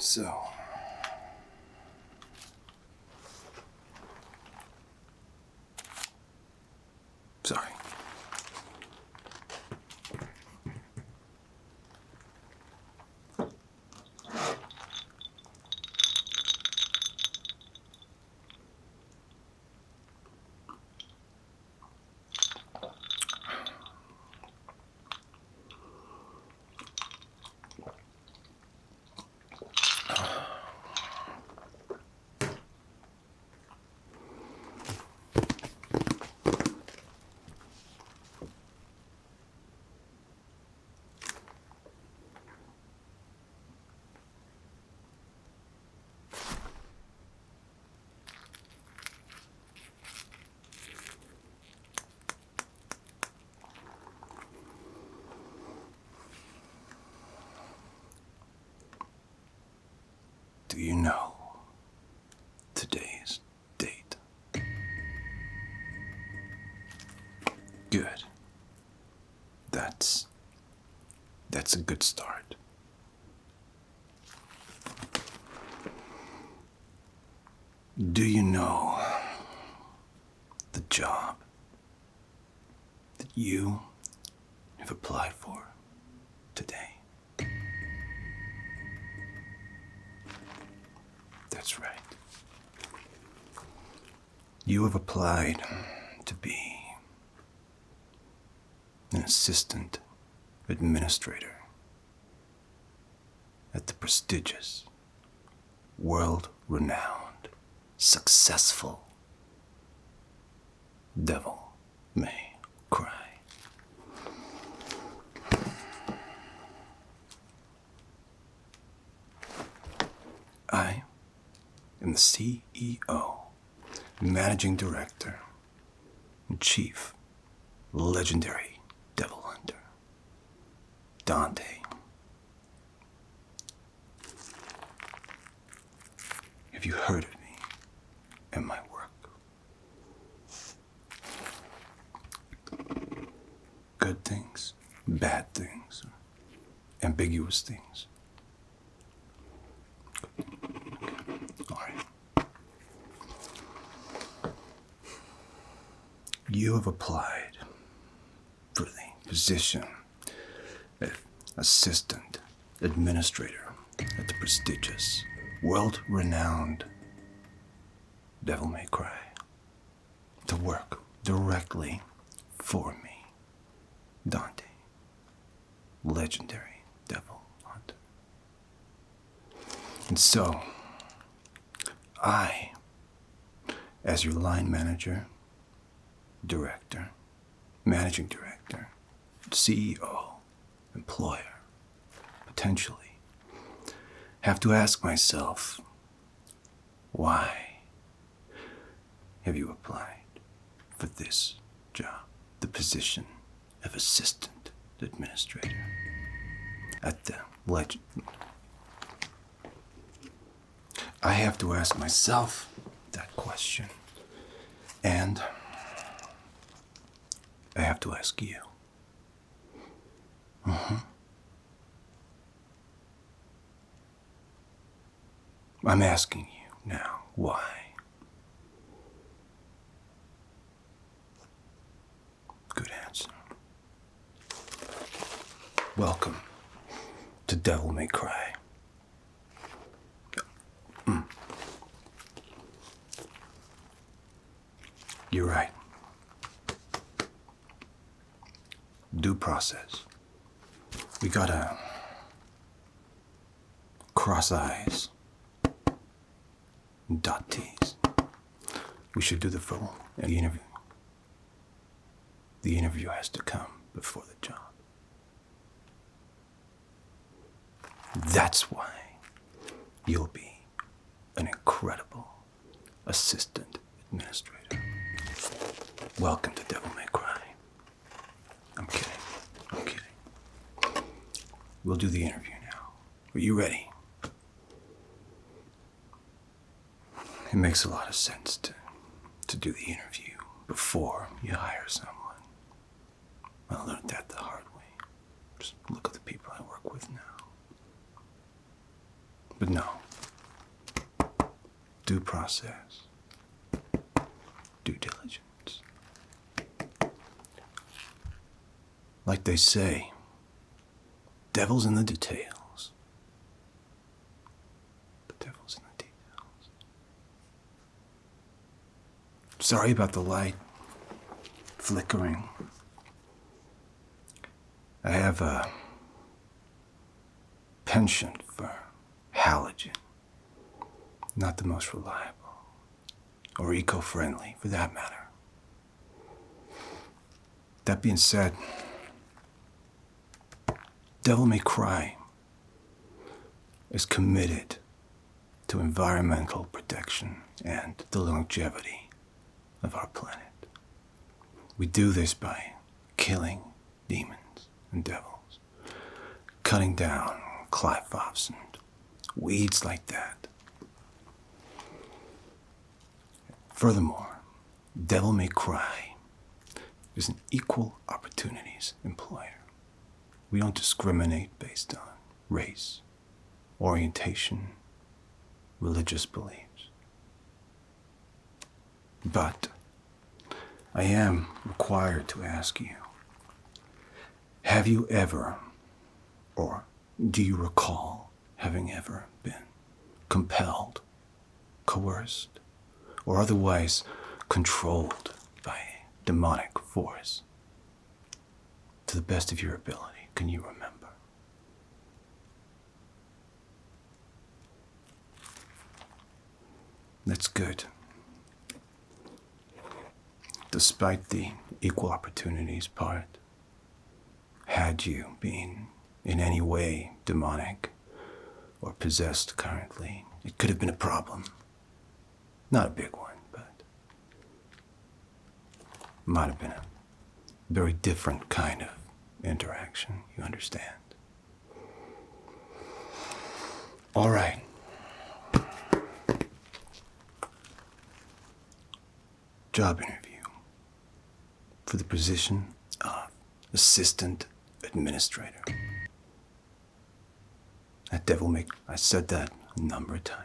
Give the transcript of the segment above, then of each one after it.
So, sorry. Do you know today's date? Good. That's a good start. Do you know the job that you have applied for today? That's right. You have applied to be an assistant administrator at the prestigious, world-renowned, successful Devil May Cry. I am the CEO, Managing Director, and Chief Legendary Devil Hunter, Dante. Have you heard of me and my work? Good things, bad things, ambiguous things. All right. You have applied for the position of assistant administrator at the prestigious, world-renowned Devil May Cry to work directly for me, Dante, legendary Devil Hunter. And so, I, as your line manager, director, managing director, CEO, employer, potentially, have to ask myself, why have you applied for this job, the position of assistant administrator at the legend? I have to ask myself that question, and I have to ask you. I'm asking you now, why? Good answer. Welcome to Devil May Cry. You're right. Due process. We gotta cross eyes, dot T's. We should do the full interview. The interview has to come before the job. That's why you'll be an incredible assistant administrator. Welcome to Devil May Cry. I'm kidding. I'm kidding. We'll do the interview now. Are you ready? It makes a lot of sense to do the interview before you hire someone. I learned that the hard way. Just look at the people I work with now. But no, process. Due diligence. Like they say, devil's in the details. The devil's in the details. Sorry about the light flickering. I have a penchant for halogen. Not the most reliable. Or eco-friendly, for that matter. That being said, Devil May Cry is committed to environmental protection and the longevity of our planet. We do this by killing demons and devils, cutting down clyphos and weeds like that. Furthermore, Devil May Cry is an equal opportunities employer. We don't discriminate based on race, orientation, religious beliefs. But I am required to ask you, have you ever, or do you recall having ever been compelled, coerced, or otherwise controlled by a demonic force? To the best of your ability, can you remember? That's good. Despite the equal opportunities part, had you been in any way demonic or possessed currently, it could have been a problem. Not a big one, but might have been a very different kind of interaction, you understand? All right. Job interview for the position of assistant administrator. That Devil May... I said that a number of times.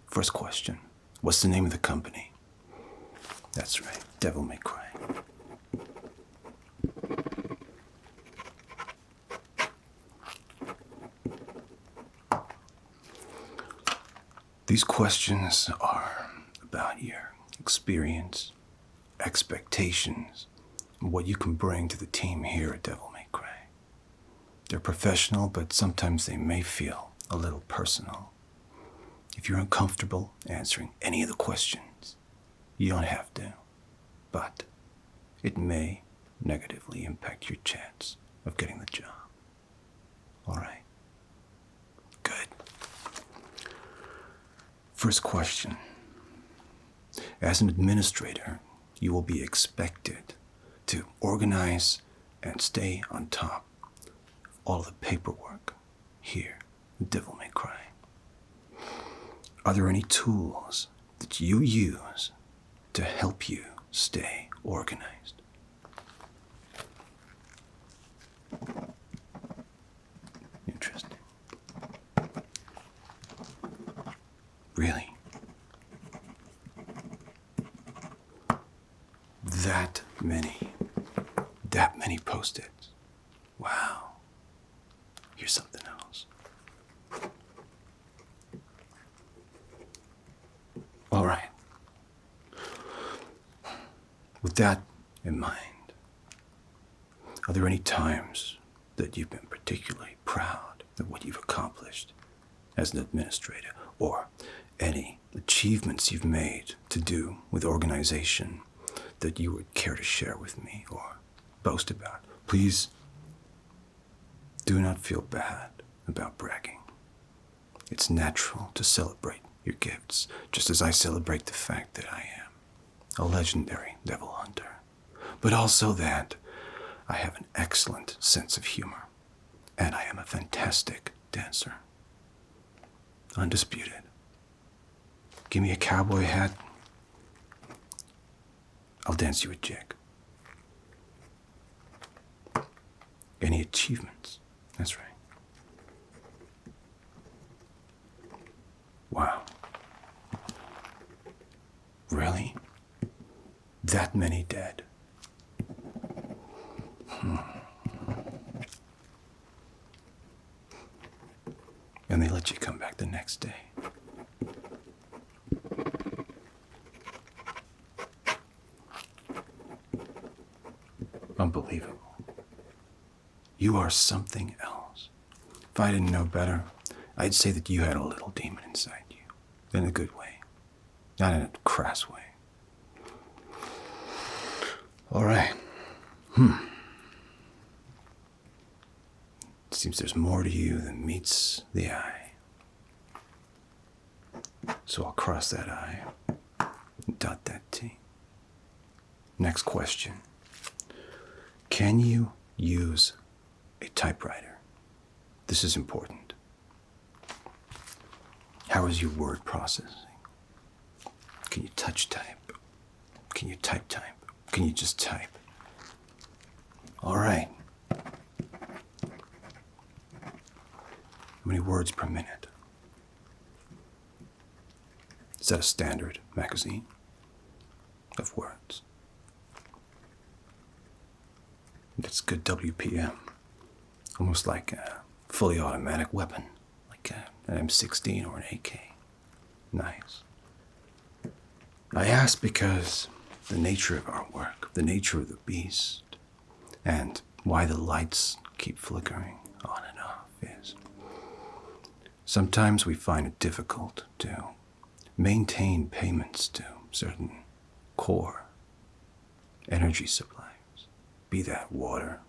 First question, what's the name of the company? That's right, Devil May Cry. These questions are about your experience, expectations, and what you can bring to the team here at Devil May Cry. They're professional, but sometimes they may feel a little personal. If you're uncomfortable answering any of the questions, you don't have to, but it may negatively impact your chance of getting the job. All right? Good. First question. As an administrator, you will be expected to organize and stay on top of all of the paperwork here at Devil May Cry. Are there any tools that you use to help you stay organized? Interesting. Really? That many Post-its. Wow. Here's something else. All right. With that in mind, are there any times that you've been particularly proud of what you've accomplished as an administrator, or any achievements you've made to do with organization that you would care to share with me or boast about? Please do not feel bad about bragging. It's natural to celebrate your gifts, just as I celebrate the fact that I am a legendary devil hunter, but also that I have an excellent sense of humor, and I am a fantastic dancer. Undisputed. Give me a cowboy hat, I'll dance you a jig. Any achievements? That's right. Wow. that many dead. And they let you come back the next day. Unbelievable. You are something else. If I didn't know better, I'd say that you had a little demon inside you. In a good way. Not in a crass way. All right. Seems there's more to you than meets the eye. So I'll cross that I and dot that T. Next question. Can you use a typewriter? This is important. How is your word processing? Can you touch type? Can you type? Can you just type? All right. How many words per minute? Is that a standard magazine of words? That's good WPM. Almost like a fully automatic weapon, like an M16 or an AK. Nice. I ask because the nature of our work, the nature of the beast, and why the lights keep flickering on and off is sometimes we find it difficult to maintain payments to certain core energy suppliers, be that water,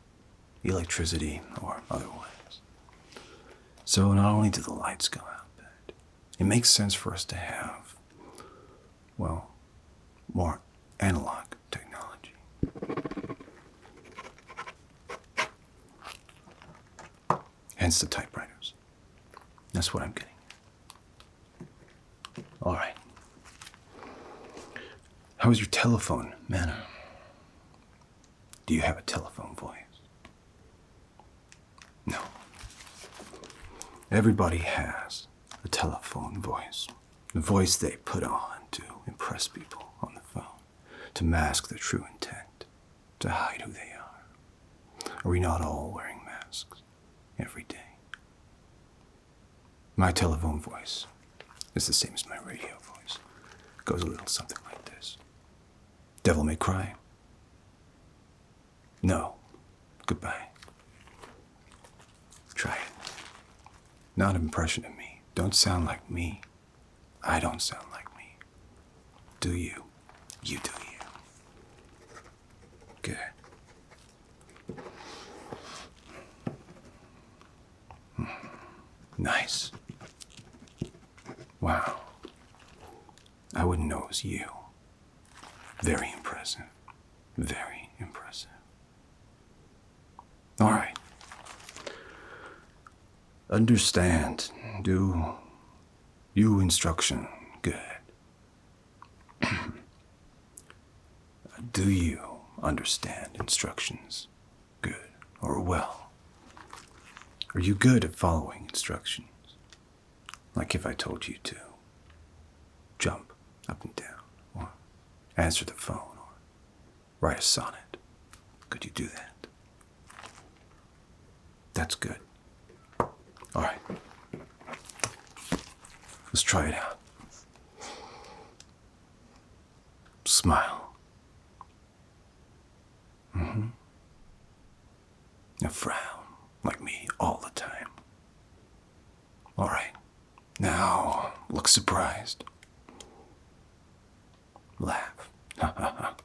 electricity, or otherwise. So not only do the lights go out, but it makes sense for us to have, well, more analog technology. Hence the typewriters. That's what I'm getting. All right. How is your telephone manner? Do you have a telephone voice? No. Everybody has a telephone voice. The voice they put on to impress people on the phone, to mask their true intent, to hide who they are. Are we not all wearing masks every day? My telephone voice is the same as my radio voice. It goes a little something like this. Devil May Cry. No. Goodbye. Try it. Not an impression of me. Don't sound like me. I don't sound like me. Do you? You do you. Good. Nice. Wow. I wouldn't know it was you. Very impressive. Very impressive. All right. Understand. Do you instruction good? Do you understand instructions good or well? Are you good at following instructions? Like if I told you to jump up and down, or answer the phone, or write a sonnet. Could you do that? That's good. All right. Let's try it out. Smile. Now frown, like me, all the time. All right. Now, look surprised. Laugh. Ha ha ha.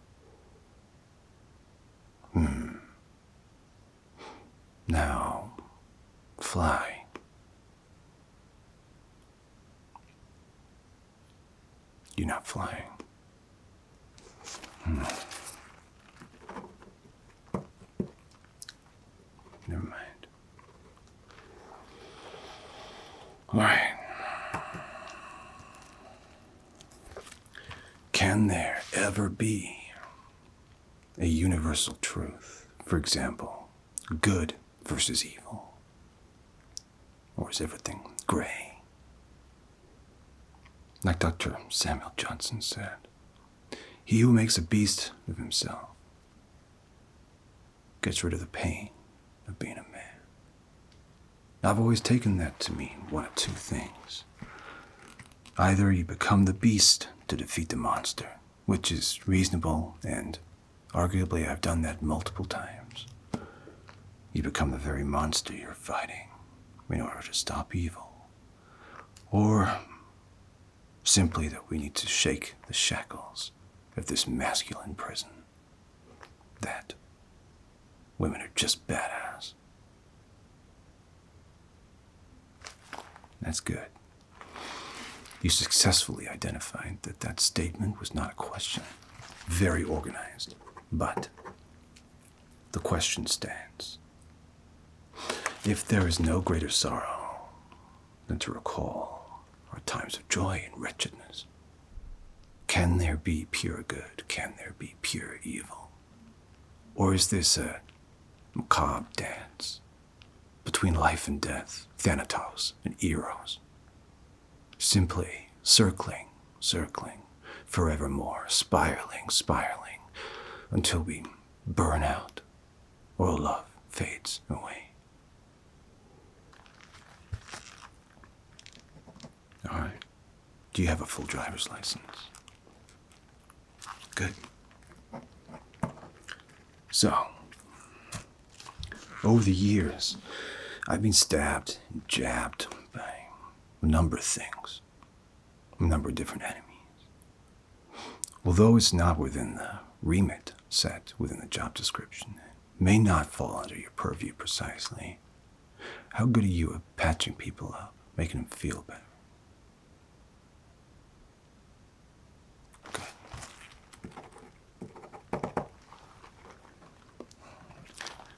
Now, fly. You're not flying. Never mind. All right. Can there ever be a universal truth? For example, good versus evil? Or is everything gray? Like Dr. Samuel Johnson said, He who makes a beast of himself gets rid of the pain of being a man. I've always taken that to mean one of two things. Either you become the beast to defeat the monster, which is reasonable, and arguably I've done that multiple times. You become the very monster you're fighting in order to stop evil. Or simply that we need to shake the shackles of this masculine prison. That women are just badass. That's good. You successfully identified that that statement was not a question. Very organized. But the question stands. If there is no greater sorrow than to recall our times of joy and wretchedness, can there be pure good? Can there be pure evil? Or is this a macabre dance between life and death, Thanatos and Eros? Simply circling, forevermore, spiraling, until we burn out or love fades away. All right. Do you have a full driver's license? Good. So, over the years, I've been stabbed and jabbed by a number of things, a number of different enemies. Although it's not within the remit set within the job description, it may not fall under your purview precisely. How good are you at patching people up, making them feel better?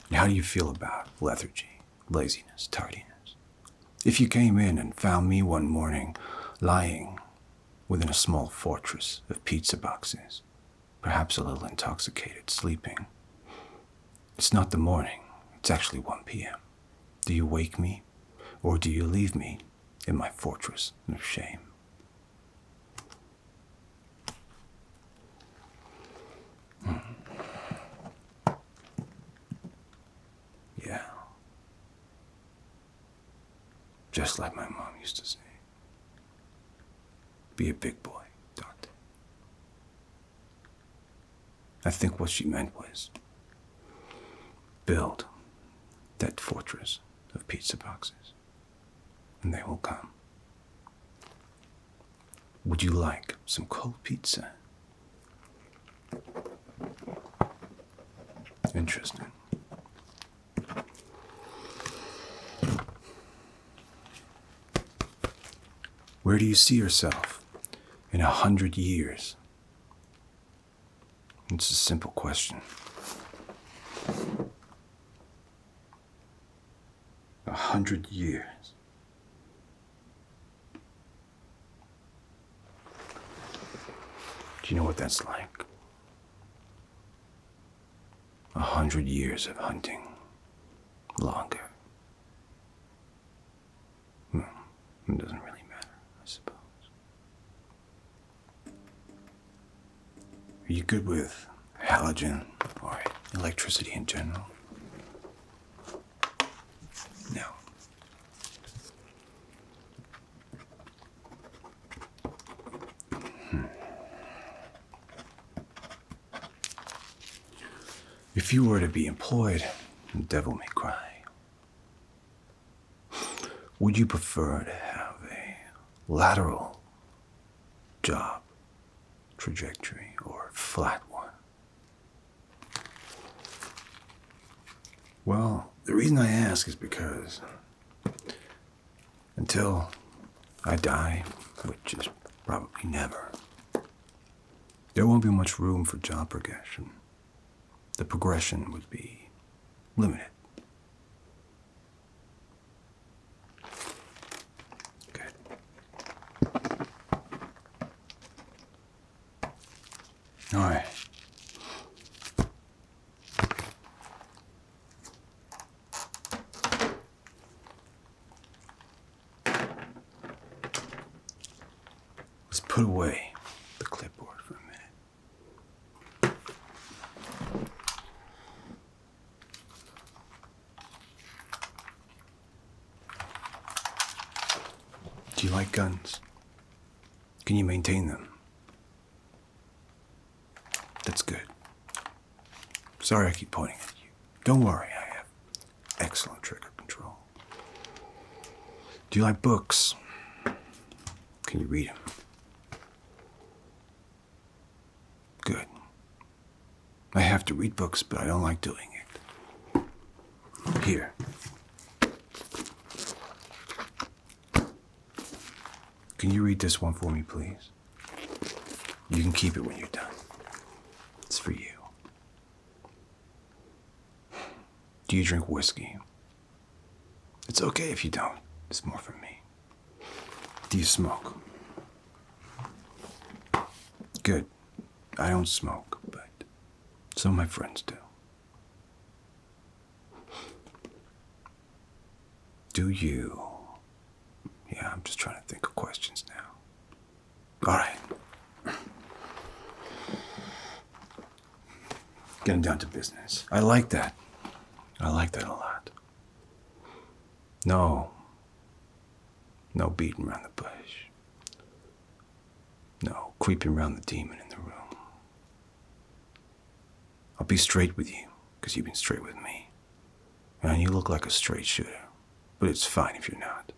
And how do you feel about lethargy, laziness, tardiness? If you came in and found me one morning lying within a small fortress of pizza boxes, perhaps a little intoxicated, sleeping, it's not the morning, it's actually 1 p.m. Do you wake me, or do you leave me in my fortress of shame? Yeah. Just like my mom used to say. Be a big boy, Dante. I think what she meant was build that fortress of pizza boxes, and they will come. Would you like some cold pizza? Interesting. Where do you see yourself in 100 years? It's a simple question. 100 years. Do you know what that's like? 100 years of hunting. Longer. It doesn't really matter, I suppose. Are you good with halogen or electricity in general? No. If you were to be employed in Devil May Cry, would you prefer to have a lateral job trajectory or a flat one? Well, the reason I ask is because until I die, which is probably never, there won't be much room for job progression. The progression would be limited. All right. Let's put away the clipboard for a minute. you like guns? Can you maintain them? That's good. Sorry I keep pointing at you. Don't worry, I have excellent trigger control. Do you like books? Can you read them? Good. I have to read books, but I don't like doing it. Here. Can you read this one for me, please? You can keep it when you're done. It's for you. Do you drink whiskey? It's okay if you don't. It's more for me. Do you smoke? Good. I don't smoke, but some of my friends do. Do you? Yeah, I'm just trying to think of questions now. All right. Getting down to business. I like that. I like that a lot. No beating around the bush. No creeping around the demon in the room. I'll be straight with you, because you've been straight with me. And you look like a straight shooter, but it's fine if you're not.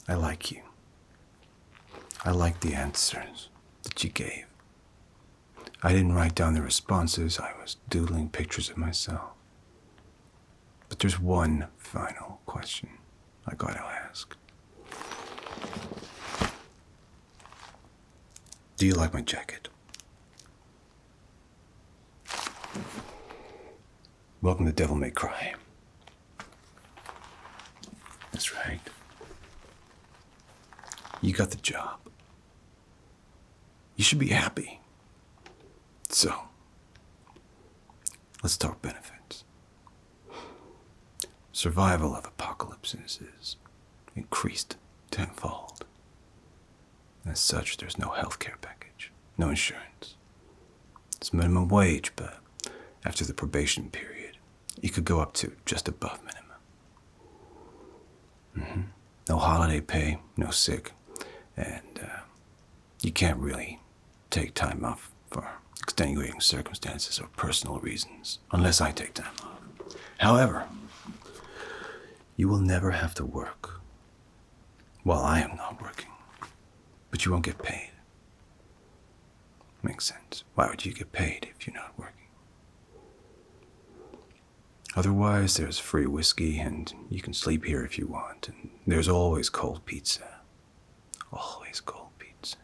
I like you. I like the answers that you gave. I didn't write down the responses. I was doodling pictures of myself. But there's one final question I gotta ask. Do you like my jacket? Welcome to Devil May Cry. That's right. You got the job. You should be happy. So, let's talk benefits. Survival of apocalypses is increased tenfold. As such, there's no healthcare package, no insurance. It's minimum wage, but after the probation period, you could go up to just above minimum. No holiday pay, no sick, and you can't really take time off for extenuating circumstances or personal reasons, unless I take time off. However, you will never have to work while I am not working, but you won't get paid. Makes sense. Why would you get paid if you're not working? Otherwise, there's free whiskey, and you can sleep here if you want, and there's always cold pizza. Always cold pizza.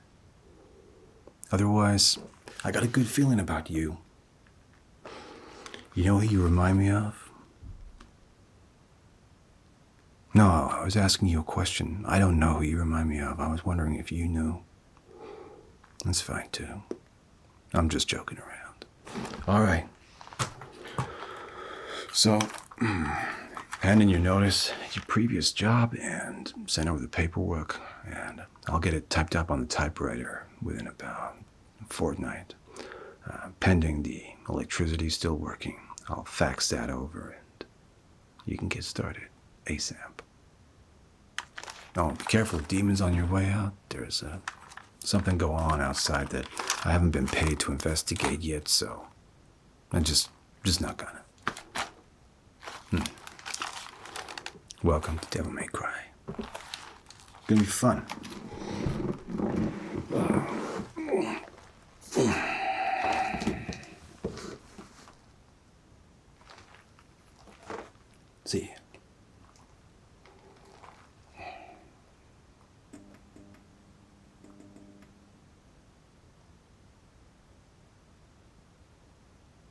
Otherwise, I got a good feeling about you. You know who you remind me of? No, I was asking you a question. I don't know who you remind me of. I was wondering if you knew. That's fine, too. I'm just joking around. All right. So, hand in your notice at your previous job and send over the paperwork, and I'll get it typed up on the typewriter within about a fortnight. Pending the electricity still working, I'll fax that over and you can get started ASAP. Oh, be careful of demons on your way out. There's something going on outside that I haven't been paid to investigate yet, so I'm just not gonna. Welcome to Devil May Cry. Gonna be fun. See ya.